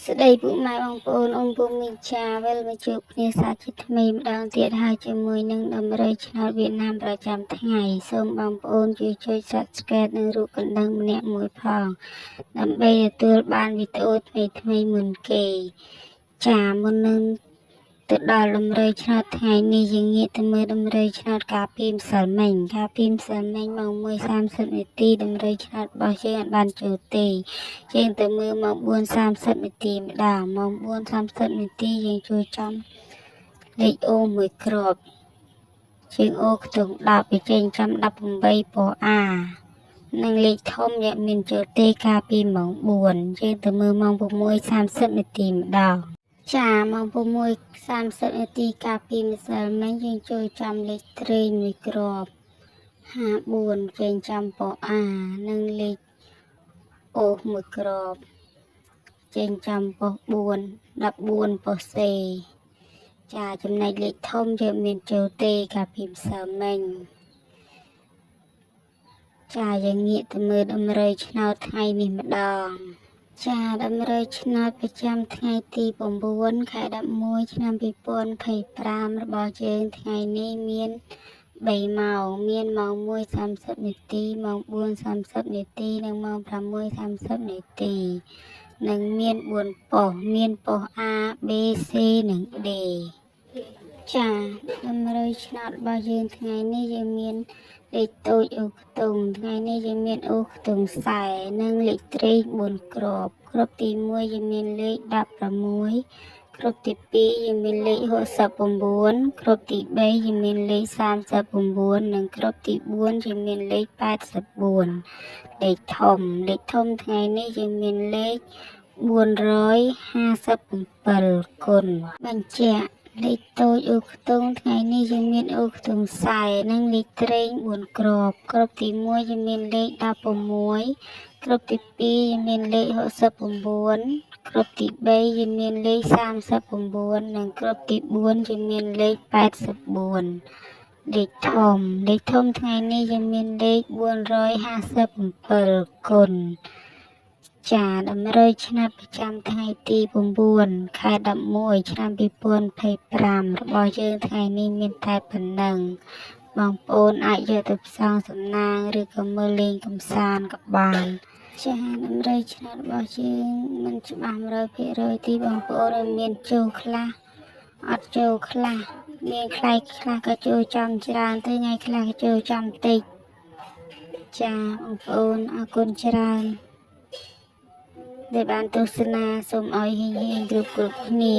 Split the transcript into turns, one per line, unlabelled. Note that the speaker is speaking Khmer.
ស្ដីពុកម៉ែបងប្អូនអូនពូមីចាវិលមកជួបគ្នាសាជាថ្មីម្ដងទៀតហើយជាមួយនឹងដំរីឆ្នោតវៀតណាមប្រចាំថ្ងៃសូមបងប្អូនជួយចុច Subscribe និងរូបកណ្ដឹងម្នាក់មួយផងដើម្បីទទួលបានវីដេអូថ្មីមុនគេចាមុននឹងទៅដល់ដំរីឆ្នោតថ្ងៃនេះយើងងាកទៅមើលដំរីឆ្នោតកាលពីម្សិលមិញម៉ោង 1:30 នាទីដំរីឆ្នោតរបស់យើងអាចបានចូលទេយើងទៅមើលម៉ោង 4:30 នាទីម្ដងម៉ោង 4:30 នាទីយើងចូលចំលេខអូមួយគ្រាប់ជាងអូខ្ទង់10វាចេញចំ18ពណ៌អានិងលេខធំយើងមានចូលទេកាលពីម៉ោង 4យើងទៅមើលម៉ោង 6:30 នាទីម្ដងចាម៉ោង 6:30 នាទីកាលពីម្សិលមិញយើងចូលចំលេខត្រេងមួយគ្រាប់54ចេញចំពណ៌អានិងលេខអូមួយគ្រាប់ចេញចំពណ៌4 14ពណ៌សេចាចំណែកលេខធំយើងមានចូលទេកាលពីម្សិលមិញចាយើងងាកទៅមើលដំរីឆ្នោតថ្ងៃនេះម្ដងចាដំរីឆ្នោតប្រចាំថ្ងៃទី9ខែ11ឆ្នាំ2025របស់យើងថ្ងៃនេះមាន3ម៉ោងមានម៉ោង 1:30 នាទីម៉ោង 4:30 នាទីនិងម៉ោង 6:30 នាទីនិងមាន4ប៉ុស្តិ៍មានប៉ុស្តិ៍ A B C និង D ចាដំរីឆ្នោតរបស់យើងថ្ងៃនេះយើងមានលេខតូចអូខ្ទង់ថ្ងៃនេះយើងមានអូខ្ទង់ខ្សែនិងលេខត្រេង4គ្រាប់គ្រាប់ទី1យើងមានលេខ16គ្រាប់ទី2យើងមានលេខ69គ្រាប់ទី3យើងមានលេខ39និងគ្រាប់ទី4យើងមានលេខ84លេខធំថ្ងៃនេះយើងមានលេខ457គុណបញ្ជាក់លេខតូចអូខ្ទង់ថ្ងៃនេះយើងមានអូខ្ទង់ខ្សែនិងលេខត្រេង4គ្រាប់គ្រាប់ទី1យើងមានលេខ16គ្រាប់ទី2យើងមានលេខ69គ្រាប់ទី3យើងមានលេខ39និងគ្រាប់ទី4យើងមានលេខ84លេខធំថ្ងៃនេះយើងមានលេខ457គុណចាដំរីឆ្នោតប្រចាំថ្ងៃទី9ខែ11ឆ្នាំ2025របស់យើងថ្ងៃនេះមានតែប៉ុណ្ណឹងបងប្អូនអាចយកទៅផ្សងសំណាងឬក៏មើលលេងកម្សាន្តក៏បានចាដំរីឆ្នោតរបស់យើងមិនច្បាស់ 100% ទីបងប្អូនមានចូលខ្លះអត់ចូលខ្លះមានខ្លះក៏ចូលចំច្រើនទៅថ្ងៃខ្លះក៏ចូលចំតិចចាបងប្អូនអរគុណច្រើនដែលបានទស្សនាសូមឲ្យហៀងៗគ្រប់គ្នា